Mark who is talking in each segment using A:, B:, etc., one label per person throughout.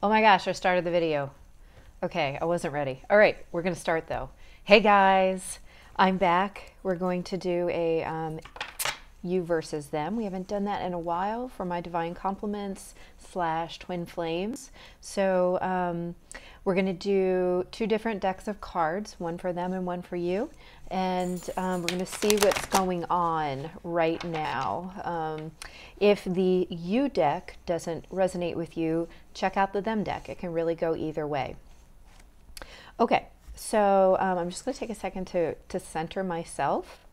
A: Oh my gosh, I started the video. Okay, I wasn't ready. All right, we're going to start though. Hey guys, I'm back. We're going to do a you versus them. We haven't done that in a while for my divine compliments / twin flames. So we're going to do two different decks of cards, one for them and one for you. And we're going to see what's going on right now. If the you deck doesn't resonate with you, check out the them deck. It can really go either way. Okay, so I'm just going to take a second to center myself.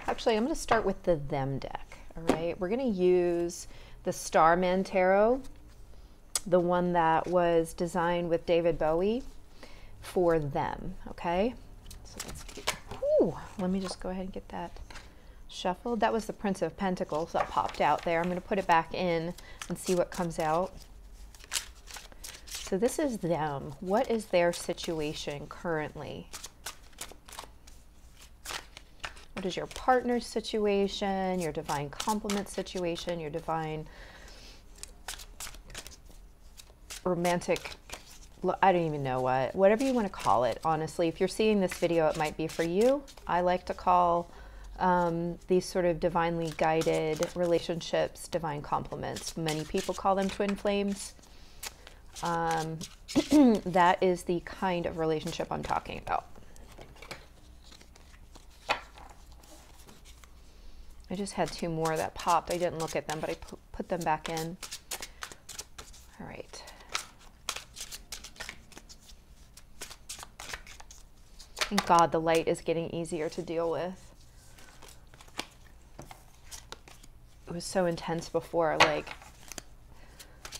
A: Actually, I'm going to start with the them deck. All right, we're going to use the Starman Tarot, the one that was designed with David Bowie for them. Okay, so let's keep. Ooh, let me just go ahead and get that shuffled. That was the Prince of Pentacles that popped out there. I'm going to put it back in and see what comes out. So this is them. What is their situation currently? What is your partner's situation, your divine complement situation, your divine romantic, I don't even know whatever you want to call it, honestly. If you're seeing this video, it might be for you. I like to call these sort of divinely guided relationships divine complements. Many people call them twin flames. That is the kind of relationship I'm talking about. I just had two more that popped. I didn't look at them, but I put them back in. All right. Thank God the light is getting easier to deal with. It was so intense before, like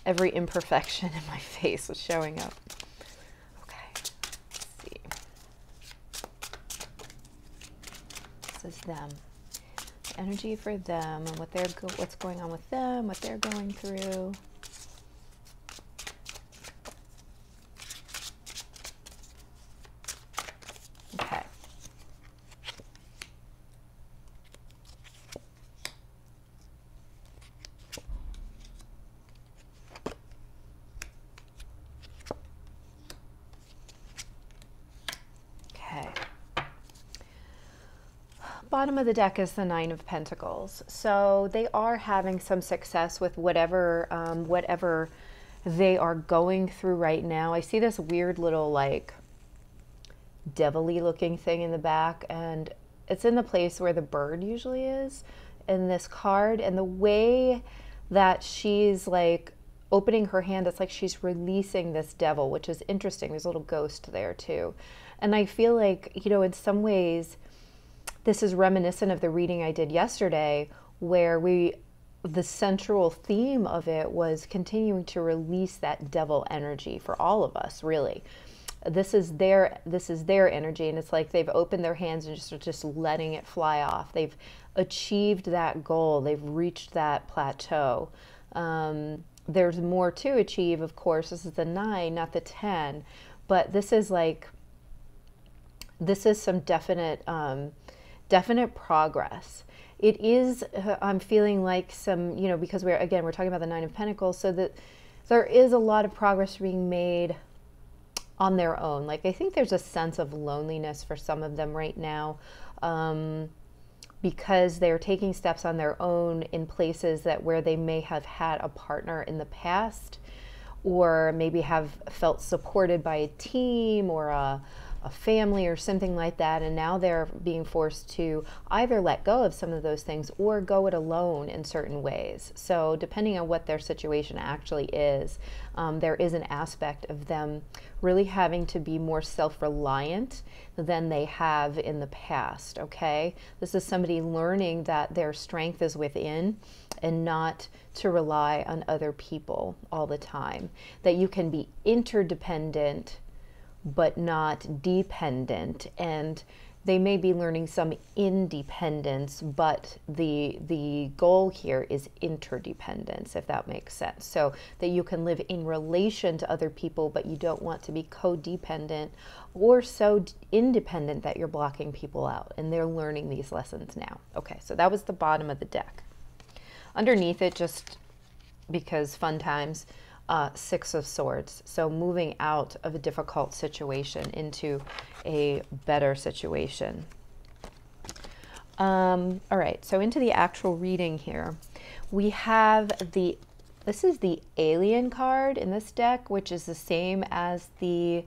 A: every imperfection in my face was showing up. Okay, let's see. This is them. The energy for them and what's going on with them, what they're going through. Okay. Okay. Bottom of the deck is the Nine of Pentacles. So they are having some success with whatever they are going through right now. I see this weird little like devilly looking thing in the back, and it's in the place where the bird usually is in this card. And the way that she's like opening her hand, it's like she's releasing this devil, which is interesting. There's a little ghost there too. And I feel like, you know, in some ways, this is reminiscent of the reading I did yesterday, where the central theme of it was continuing to release that devil energy for all of us, really. This is their energy, and it's like they've opened their hands and just letting it fly off. They've achieved that goal. They've reached that plateau. There's more to achieve, of course. This is the 9, not the 10, but this is some definite progress. It is, I'm feeling like some, you know, because we're talking about the Nine of Pentacles, so that there is a lot of progress being made on their own. Like, I think there's a sense of loneliness for some of them right now, because they're taking steps on their own in places where they may have had a partner in the past, or maybe have felt supported by a team or a family or something like that, and now they're being forced to either let go of some of those things or go it alone in certain ways. So depending on what their situation actually is, there is an aspect of them really having to be more self-reliant than they have in the past. Okay, this is somebody learning that their strength is within and not to rely on other people all the time, that you can be interdependent but not dependent, and they may be learning some independence, but the goal here is interdependence, if that makes sense. So that you can live in relation to other people, but you don't want to be codependent or so independent that you're blocking people out, and they're learning these lessons now. Okay, so that was the bottom of the deck. Underneath it, just because fun times, Six of Swords. So moving out of a difficult situation into a better situation. All right, so into the actual reading here. We have this is the Alien card in this deck, which is the same as the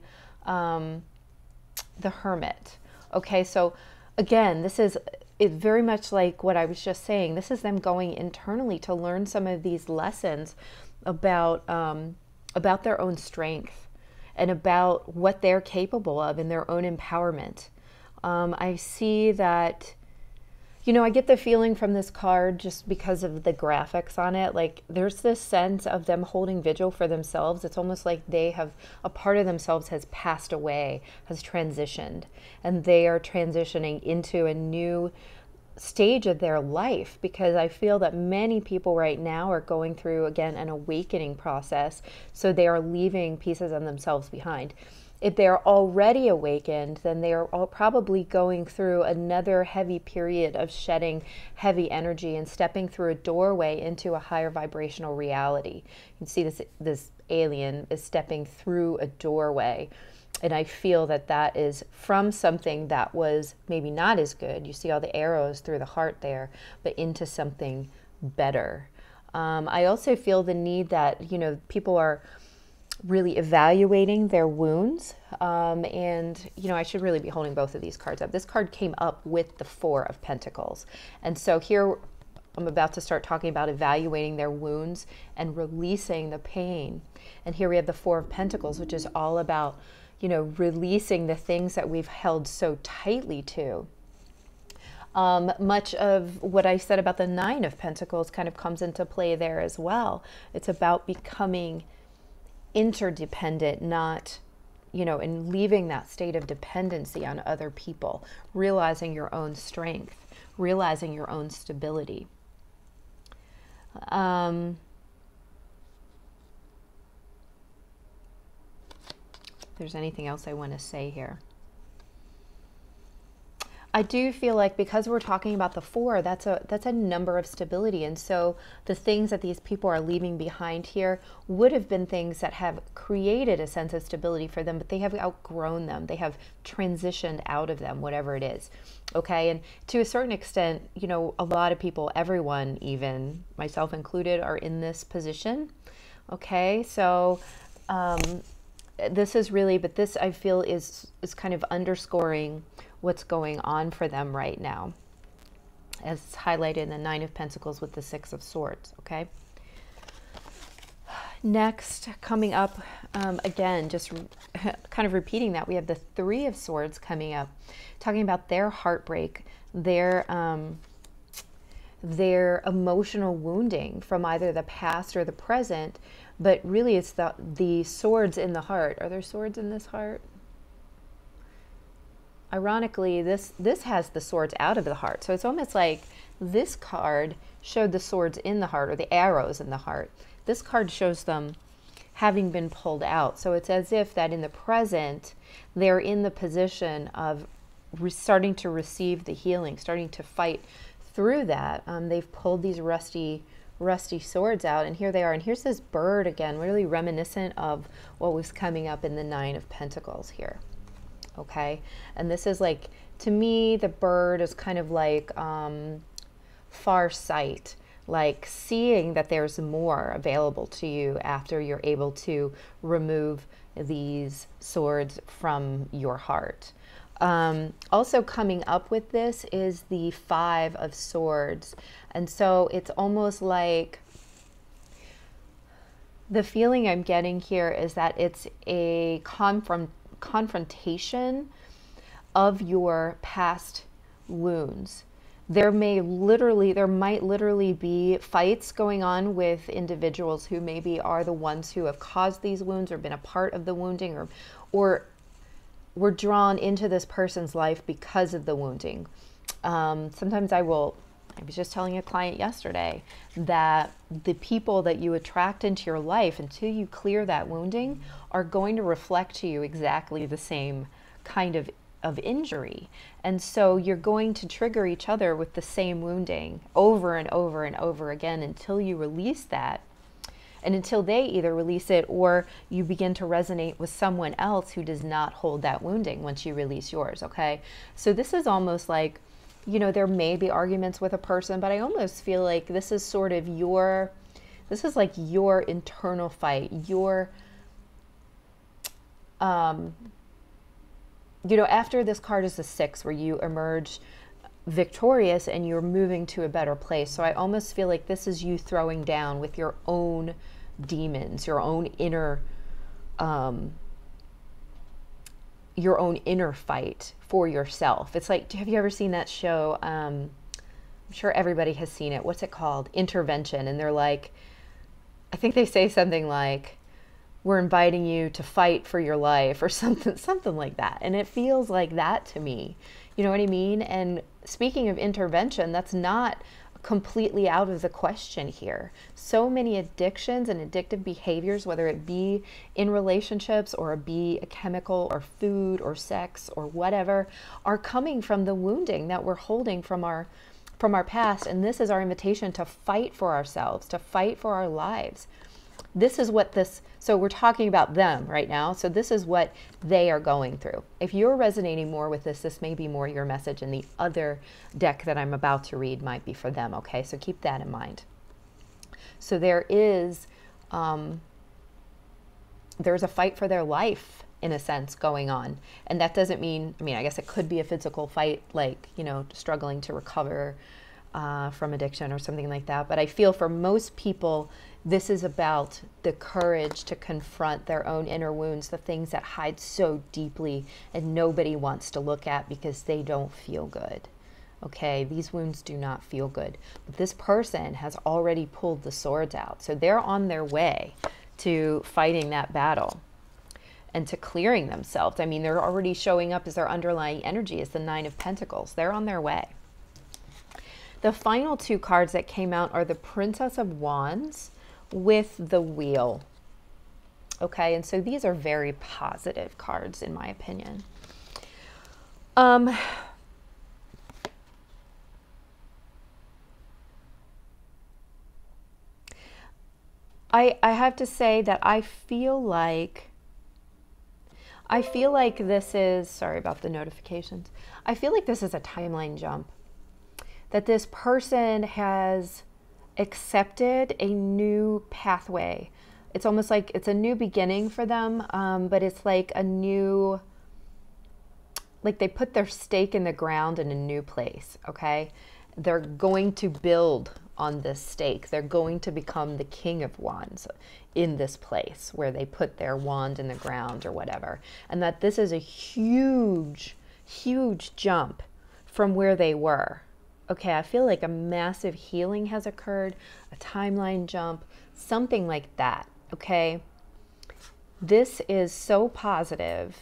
A: Hermit. Okay, so again, this is very much like what I was just saying. This is them going internally to learn some of these lessons about their own strength and about what they're capable of in their own empowerment. I see that, you know, I get the feeling from this card, just because of the graphics on it, like there's this sense of them holding vigil for themselves. It's almost like a part of themselves has passed away, has transitioned, and they are transitioning into a new stage of their life, because I feel that many people right now are going through, again, an awakening process. So they are leaving pieces of themselves behind. If they're already awakened, then they are probably going through another heavy period of shedding heavy energy and stepping through a doorway into a higher vibrational reality. You can see this alien is stepping through a doorway. And I feel that that is from something that was maybe not as good. You see all the arrows through the heart there, but into something better. I also feel the need that, you know, people are really evaluating their wounds. And, you know, I should really be holding both of these cards up. This card came up with the Four of Pentacles. And so here I'm about to start talking about evaluating their wounds and releasing the pain. And here we have the Four of Pentacles, which is all about, you know, releasing the things that we've held so tightly to. Much of what I said about the Nine of Pentacles kind of comes into play there as well. It's about becoming interdependent, not, you know, and leaving that state of dependency on other people, realizing your own strength, realizing your own stability. If there's anything else I want to say here. I do feel like, because we're talking about the Four, that's a number of stability. And so the things that these people are leaving behind here would have been things that have created a sense of stability for them, but they have outgrown them. They have transitioned out of them, whatever it is. Okay. And to a certain extent, you know, a lot of people, everyone, even myself included, are in this position. Okay. So, this is really, but this I feel is kind of underscoring what's going on for them right now, as it's highlighted in the Nine of Pentacles with the Six of Swords. Okay. Next, coming up, again, just kind of repeating that, we have the Three of Swords coming up, talking about their heartbreak, their emotional wounding from either the past or the present, but really it's the swords in the heart. Are there swords in this heart? Ironically, this has the swords out of the heart. So it's almost like this card showed the swords in the heart, or the arrows in the heart. This card shows them having been pulled out. So it's as if that in the present, they're in the position of starting to receive the healing, starting to fight through that. They've pulled these rusty swords out, and here they are. And here's this bird again, really reminiscent of what was coming up in the Nine of Pentacles here. Okay, and this is like, to me, the bird is kind of like far sight, like seeing that there's more available to you after you're able to remove these swords from your heart. Also coming up with this is the Five of Swords. And so it's almost like the feeling I'm getting here is that it's a confrontation of your past wounds. There might literally be fights going on with individuals who maybe are the ones who have caused these wounds or been a part of the wounding, or were drawn into this person's life because of the wounding. Sometimes I was just telling a client yesterday that the people that you attract into your life, until you clear that wounding, are going to reflect to you exactly the same kind of of injury. And so you're going to trigger each other with the same wounding over and over and over again until you release that. And until they either release it or you begin to resonate with someone else who does not hold that wounding once you release yours, okay? So this is almost like, you know, there may be arguments with a person, but I almost feel like this is sort of this is like your internal fight, your, you know, after this card is the 6, where you emerge victorious and you're moving to a better place. So I almost feel like this is you throwing down with your own demons, your own inner fight for yourself. It's like, have you ever seen that show? I'm sure everybody has seen it. What's it called? Intervention. And they're like, I think they say something like, we're inviting you to fight for your life or something like that. And it feels like that to me. You know what I mean? And speaking of intervention, that's not completely out of the question here. So many addictions and addictive behaviors, whether it be in relationships or be a chemical or food or sex or whatever, are coming from the wounding that we're holding from our past. And this is our invitation to fight for ourselves, to fight for our lives. This is what so we're talking about them right now. So this is what they are going through. If you're resonating more with this may be more your message, and the other deck that I'm about to read might be for them, okay? So keep that in mind. So there is, there's a fight for their life, in a sense, going on. And that doesn't mean, I mean, I guess it could be a physical fight, like, you know, struggling to recover from addiction or something like that. But I feel for most people, this is about the courage to confront their own inner wounds, the things that hide so deeply and nobody wants to look at because they don't feel good. Okay, these wounds do not feel good. But this person has already pulled the swords out. So they're on their way to fighting that battle and to clearing themselves. I mean, they're already showing up as their underlying energy as the 9 of Pentacles. They're on their way. The final 2 cards that came out are the Princess of Wands with the Wheel. Okay, and so these are very positive cards in my opinion. I have to say that I feel like this is, sorry about the notifications. I feel like this is a timeline jump. That this person has accepted a new pathway. It's almost like it's a new beginning for them, but it's like a new, like they put their stake in the ground in a new place, okay? They're going to build on this stake. They're going to become the King of Wands in this place where they put their wand in the ground or whatever. And that this is a huge, huge jump from where they were. Okay, I feel like a massive healing has occurred, a timeline jump, something like that, okay? This is so positive.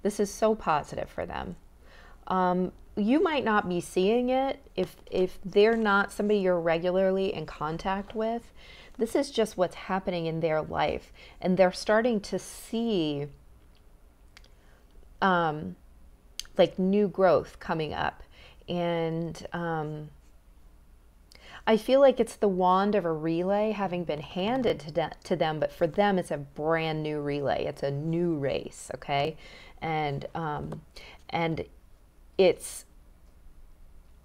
A: This is so positive for them. You might not be seeing it if they're not somebody you're regularly in contact with. This is just what's happening in their life. And they're starting to see like new growth coming up. And I feel like it's the wand of a relay having been handed to them, but for them it's a brand new relay. It's a new race, okay? And it's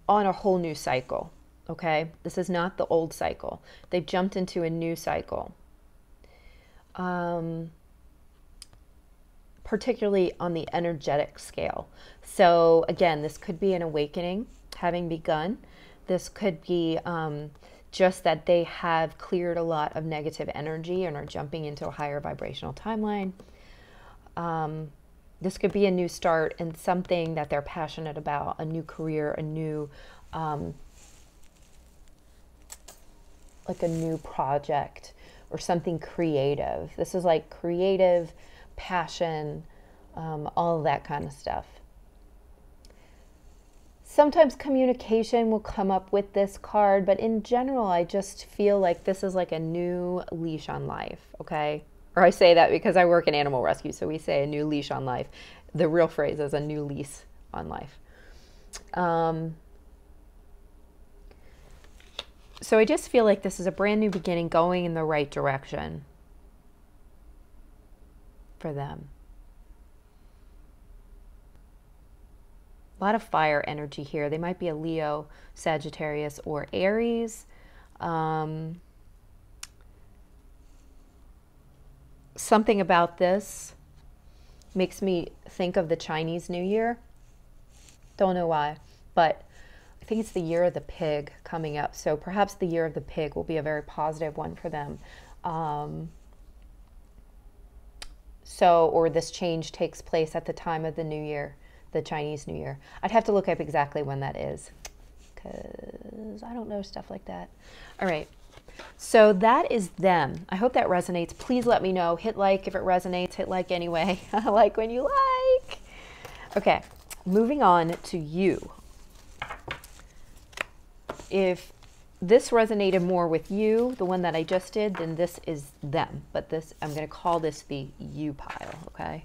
A: on a whole new cycle, okay? This is not the old cycle. They've jumped into a new cycle. Particularly on the energetic scale. So again, this could be an awakening having begun. This could be just that they have cleared a lot of negative energy and are jumping into a higher vibrational timeline. This could be a new start in something that they're passionate about, a new career, a new, like a new project or something creative. This is like creative, passion, all of that kind of stuff. Sometimes communication will come up with this card, but in general, I just feel like this is like a new leash on life, okay? Or I say that because I work in animal rescue, so we say a new leash on life. The real phrase is a new lease on life. So I just feel like this is a brand new beginning going in the right direction for them. A lot of fire energy here. They might be a Leo, Sagittarius, or Aries. Something about this makes me think of the Chinese New Year. Don't know why, but I think it's the year of the pig coming up. So perhaps the year of the pig will be a very positive one for them. Or this change takes place at the time of the New Year, the Chinese New Year. I'd have to look up exactly when that is, because I don't know stuff like that. All right. So that is them. I hope that resonates. Please let me know. Hit like if it resonates. Hit like anyway. I like when you like. Okay, moving on to you. If this resonated more with you, the one that I just did, then this is them. But this, I'm going to call this the you pile, okay?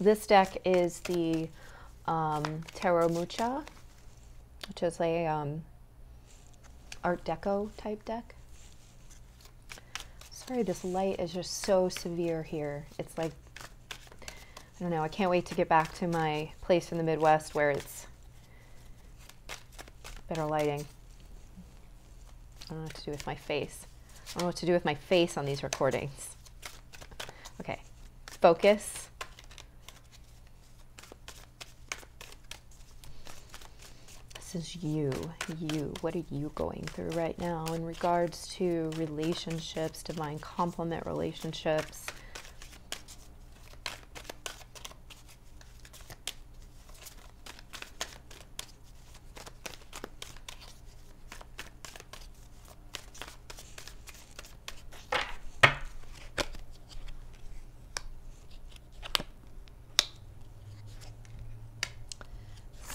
A: This deck is the Tarot Mucha, which is a Art Deco type deck. Sorry, this light is just so severe here. It's like, I don't know, I can't wait to get back to my place in the Midwest where it's better lighting. I don't know what to do with my face. I don't know what to do with my face on these recordings. Okay, focus. Is you. What are you going through right now in regards to relationships, divine complement relationships?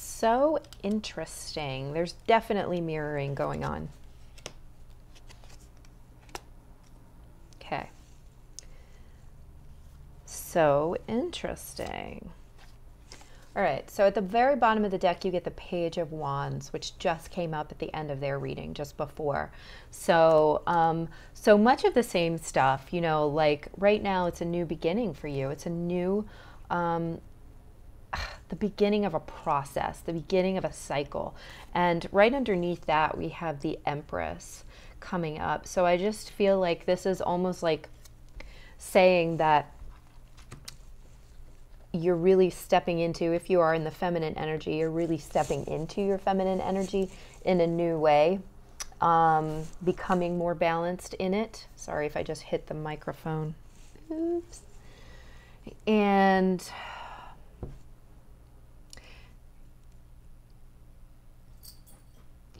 A: So interesting. There's definitely mirroring going on. Okay. So interesting. All right, so at the very bottom of the deck, you get the Page of Wands, which just came up at the end of their reading, just before. So, so much of the same stuff, you know, like right now it's a new beginning for you. It's a new, the beginning of a process, the beginning of a cycle. And right underneath that, we have the Empress coming up. So I just feel like this is almost like saying that you're really stepping into, if you are in the feminine energy, you're really stepping into your feminine energy in a new way, becoming more balanced in it. Sorry if I just hit the microphone. Oops. And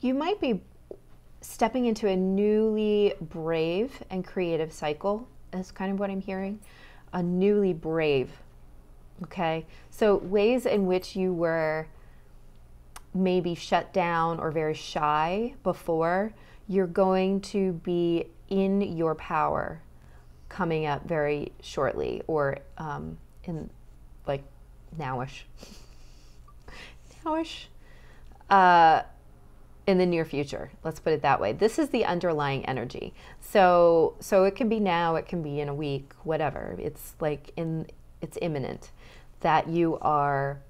A: you might be stepping into a newly brave and creative cycle, is kind of what I'm hearing. A newly brave, okay? So ways in which you were maybe shut down or very shy before, you're going to be in your power coming up very shortly, or in like nowish. Nowish. In the near future, let's put it that way. This is the underlying energy. So it can be now, it can be in a week, whatever. It's like it's imminent that you are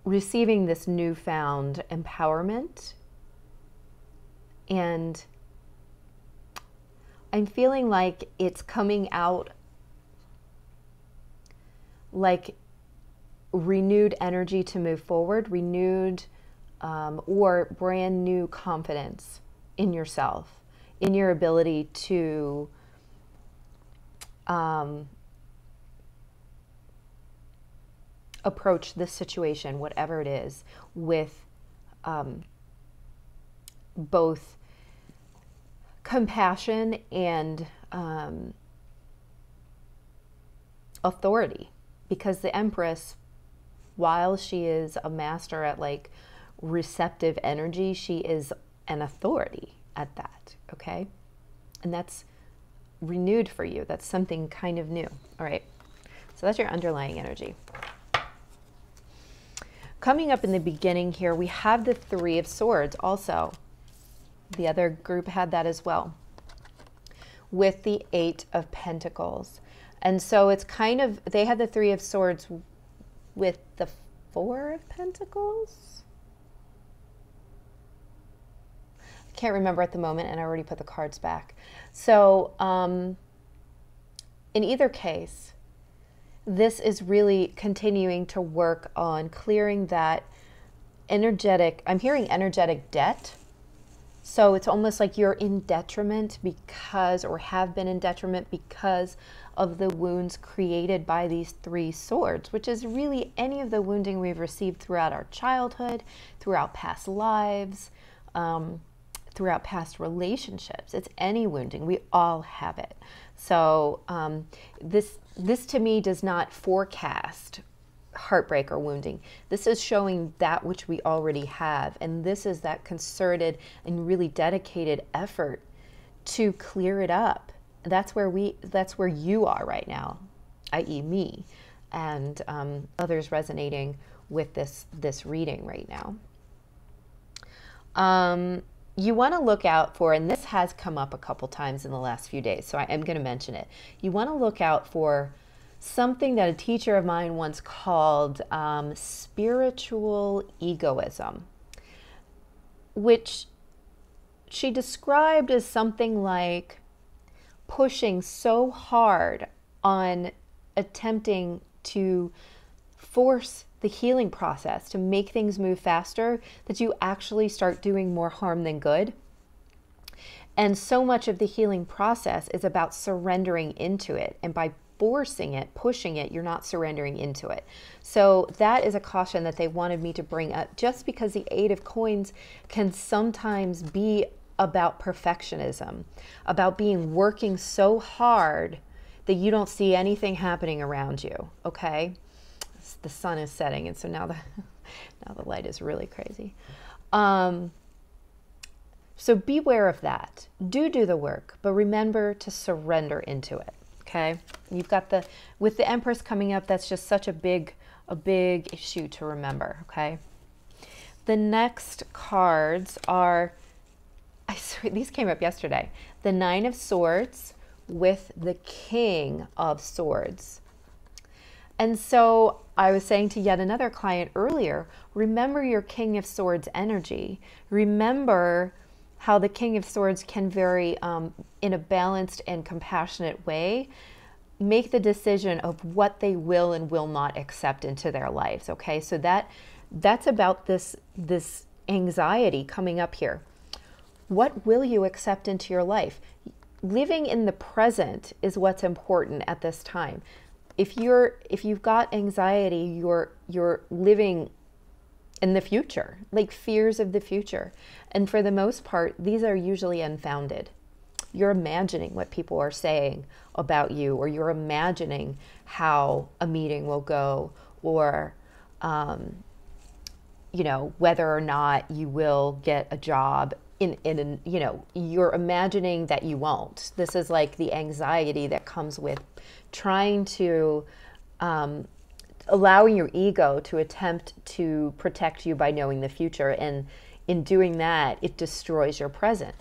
A: receiving this newfound empowerment. And I'm feeling like it's coming out like renewed energy to move forward, renewed or brand new confidence in yourself, in your ability to approach this situation, whatever it is, with both compassion and authority, because the Empress, while she is a master at like receptive energy, she is an authority at that, okay? And that's renewed for you. That's something kind of new. All right, so that's your underlying energy. Coming up in the beginning here, we have the Three of Swords also. The other group had that as well, with the Eight of Pentacles. And so it's kind of, they had the Three of Swords with the Four of Pentacles. I can't remember at the moment, and I already put the cards back. So in either case, this is really continuing to work on clearing that energetic, I'm hearing energetic debt. So it's almost like you're in detriment because, or have been in detriment because of the wounds created by these three swords, which is really any of the wounding we've received throughout our childhood, throughout past lives, throughout past relationships. It's any wounding. We all have it. So this to me does not forecast heartbreak or wounding. This is showing that which we already have, and this is that concerted and really dedicated effort to clear it up. That's where you are right now, i.e. me, and others resonating with this reading right now. You want to look out for, and this has come up a couple times in the last few days, so I am going to mention it. You want to look out for something that a teacher of mine once called spiritual egoism, which she described as something like pushing so hard on attempting to force the healing process to make things move faster that you actually start doing more harm than good. And so much of the healing process is about surrendering into it, and by forcing it, pushing it, you're not surrendering into it. So that is a caution that they wanted me to bring up, just because the Eight of Coins can sometimes be about perfectionism, about working so hard that you don't see anything happening around you, okay? The sun is setting, and so now the light is really crazy. So beware of that. Do the work, but remember to surrender into it. Okay, you've got with the Empress coming up, that's just such a big issue to remember. Okay, the next cards are, I swear, these came up yesterday. The Nine of Swords with the King of Swords. And so I was saying to yet another client earlier, remember your King of Swords energy. Remember how the King of Swords can very, in a balanced and compassionate way, make the decision of what they will and will not accept into their lives, okay? So that's about this anxiety coming up here. What will you accept into your life? Living in the present is what's important at this time. If you've got anxiety, you're living in the future, like fears of the future. And for the most part, these are usually unfounded. You're imagining what people are saying about you, or you're imagining how a meeting will go, or, whether or not you will get a job you're imagining that you won't. This is like the anxiety that comes with trying to, allowing your ego to attempt to protect you by knowing the future. And in doing that, it destroys your present.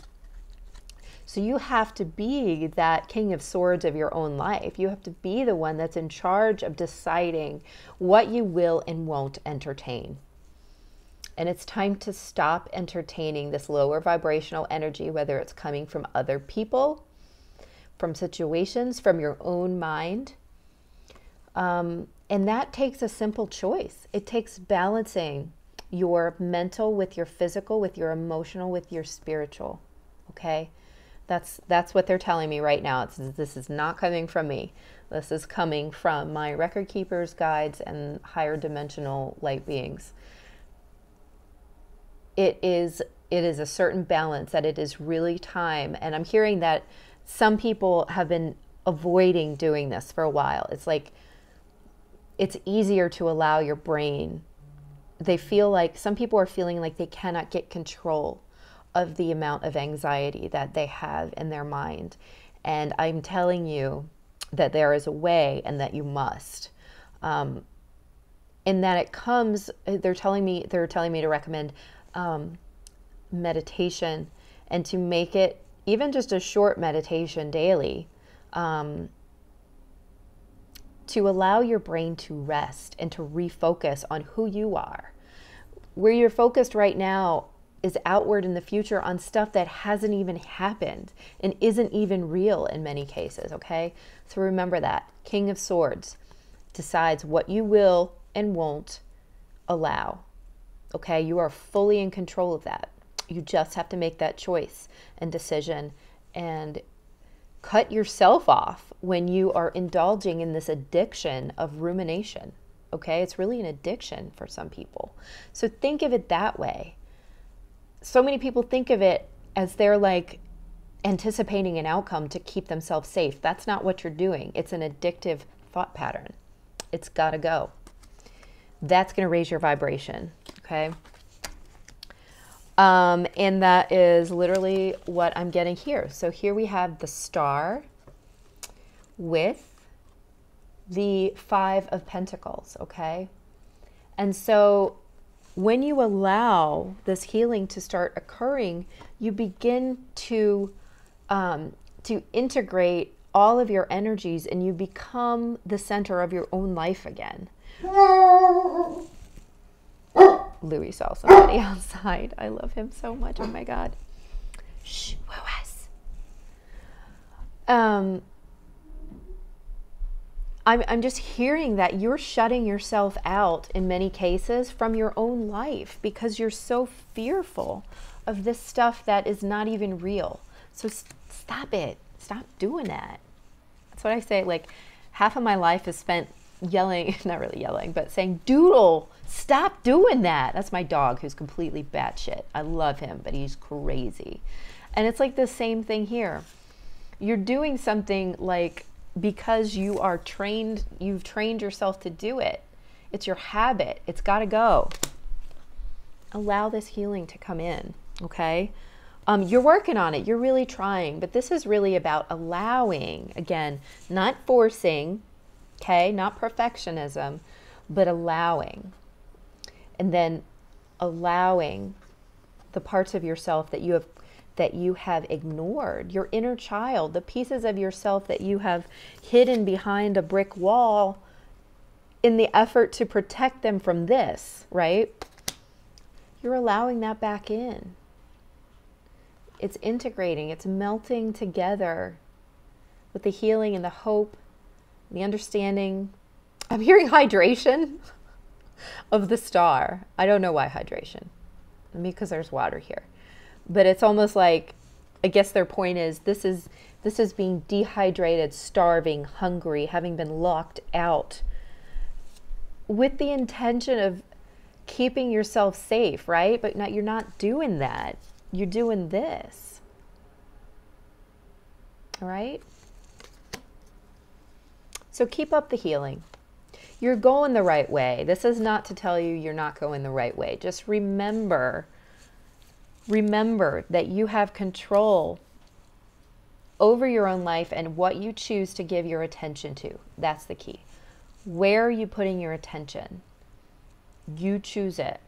A: So you have to be that King of Swords of your own life. You have to be the one that's in charge of deciding what you will and won't entertain. And it's time to stop entertaining this lower vibrational energy, whether it's coming from other people, from situations, from your own mind. And that takes a simple choice. It takes balancing your mental with your physical, with your emotional, with your spiritual. Okay? That's what they're telling me right now. This is not coming from me. This is coming from my record keepers, guides, and higher dimensional light beings. It is it is a certain balance, that it is really time. And I'm hearing that some people have been avoiding doing this for a while. It's like, it's easier to allow your brain. They feel like, some people are feeling like they cannot get control of the amount of anxiety that they have in their mind. And I'm telling you that there is a way, and that you must. And that it comes, they're telling me to recommend meditation, and to make it even just a short meditation daily, to allow your brain to rest and to refocus on who you are. Where you're focused right now is outward in the future on stuff that hasn't even happened and isn't even real in many cases, okay? So remember that. King of Swords decides what you will and won't allow, okay? You are fully in control of that. You just have to make that choice and decision, and cut yourself off when you are indulging in this addiction of rumination, okay? It's really an addiction for some people. So think of it that way. So many people think of it as they're like anticipating an outcome to keep themselves safe. That's not what you're doing. It's an addictive thought pattern. It's got to go. That's going to raise your vibration, okay? And that is literally what I'm getting here. So here we have the star with the 5 of Pentacles, okay? And so when you allow this healing to start occurring, you begin to integrate all of your energies, and you become the center of your own life again. Louis saw somebody outside. I love him so much. Oh my God. Shh, Louis. I'm just hearing that you're shutting yourself out in many cases from your own life because you're so fearful of this stuff that is not even real. So stop it. Stop doing that. That's what I say. Like, half of my life is spent yelling, not really yelling, but saying, Doodle, stop doing that. That's my dog, who's completely batshit. I love him, but he's crazy. And it's like the same thing here. You're doing something like, because you are trained, you've trained yourself to do it. It's your habit. It's got to go. Allow this healing to come in, okay? You're working on it. You're really trying. But this is really about allowing, again, not forcing, okay? Not perfectionism, but allowing. And then allowing the parts of yourself that you have ignored, your inner child, the pieces of yourself that you have hidden behind a brick wall in the effort to protect them from this, right? You're allowing that back in. It's integrating, it's melting together with the healing and the hope, the understanding. I'm hearing hydration of the star. I don't know why hydration. Maybe because there's water here. But it's almost like, I guess their point is, this is being dehydrated, starving, hungry, having been locked out with the intention of keeping yourself safe, right? But you're not doing that. You're doing this. All right? So keep up the healing. You're going the right way. This is not to tell you you're not going the right way. Just remember that you have control over your own life and what you choose to give your attention to. That's the key. Where are you putting your attention? You choose it.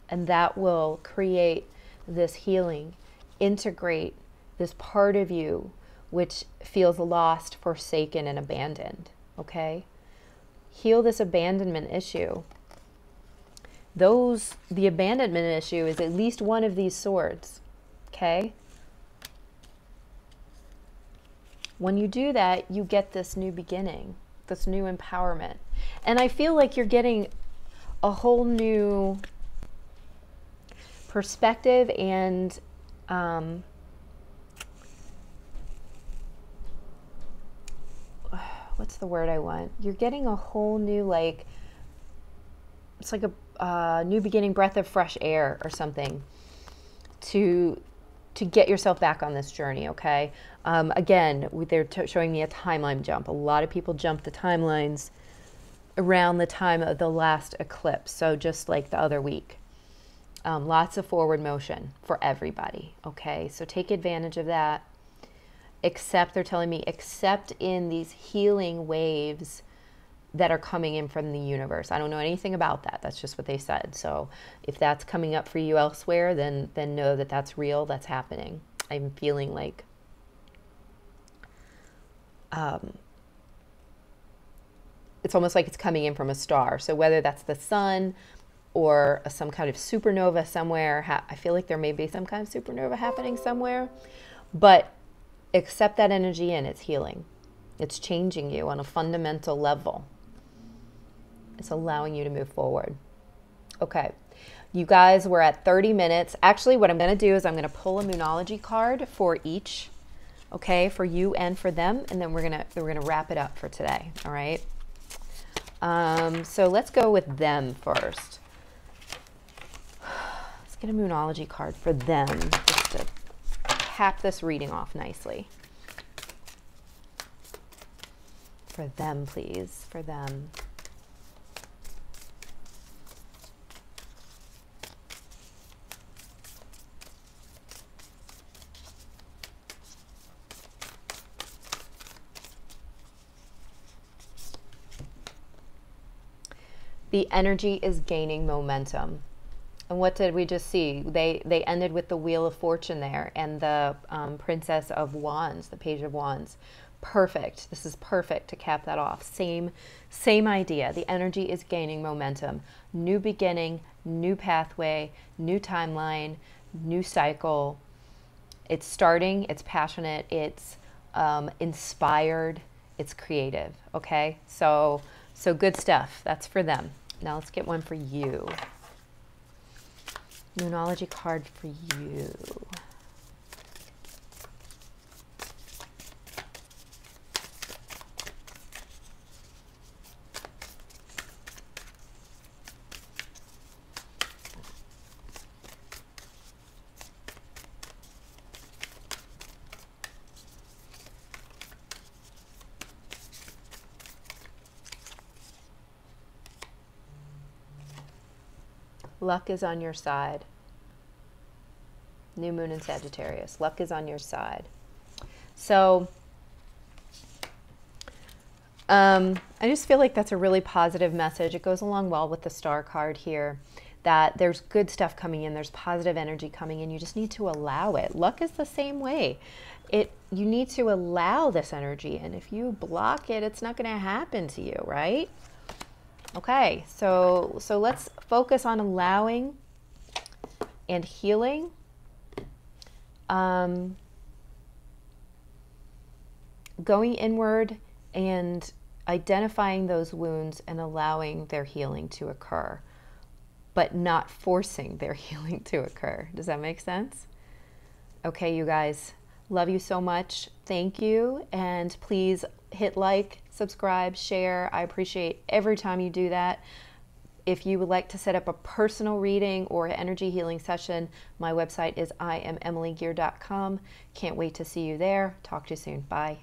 A: And that will create this healing, integrate this part of you which feels lost, forsaken, and abandoned. Okay? Heal this abandonment issue. The abandonment issue is at least one of these swords. Okay? When you do that, you get this new beginning, this new empowerment. And I feel like you're getting a whole new perspective and what's the word I want? You're getting a whole new, like, it's like a new beginning, breath of fresh air or something. to get yourself back on this journey, okay? Again, they're showing me a timeline jump. A lot of people jump the timelines around the time of the last eclipse, so just like the other week. Lots of forward motion for everybody, okay? So take advantage of that. Except, they're telling me, except in these healing waves that are coming in from the universe. I don't know anything about that. That's just what they said. So if that's coming up for you elsewhere, then know that that's real, that's happening. I'm feeling like it's almost like it's coming in from a star. So whether that's the sun or some kind of supernova somewhere, I feel like there may be some kind of supernova happening somewhere, but accept that energy in, it's healing. It's changing you on a fundamental level. It's allowing you to move forward. Okay, you guys, we're at 30 minutes. Actually, what I'm going to do is I'm going to pull a Moonology card for each, okay, for you and for them, and then we're gonna wrap it up for today. All right. So let's go with them first. Let's get a Moonology card for them, just to cap this reading off nicely. For them, please. For them. The energy is gaining momentum. And what did we just see? They ended with the Wheel of Fortune there and the Princess of Wands, the Page of Wands. Perfect. This is perfect to cap that off. Same idea. The energy is gaining momentum. New beginning, new pathway, new timeline, new cycle. It's starting, it's passionate, it's inspired, it's creative. Okay? So good stuff. That's for them. Now let's get one for you. Moonology card for you. Luck is on your side. New moon in Sagittarius. Luck is on your side. So I just feel like that's a really positive message. It goes along well with the star card here, that there's good stuff coming in. There's positive energy coming in. You just need to allow it. Luck is the same way. You need to allow this energy, and if you block it, it's not going to happen to you, right? Okay, so let's focus on allowing and healing. Going inward and identifying those wounds and allowing their healing to occur, but not forcing their healing to occur. Does that make sense? Okay, you guys, love you so much. Thank you, and please hit like, subscribe, share. I appreciate every time you do that. If you would like to set up a personal reading or an energy healing session, my website is IamEmilyGear.com. Can't wait to see you there. Talk to you soon. Bye.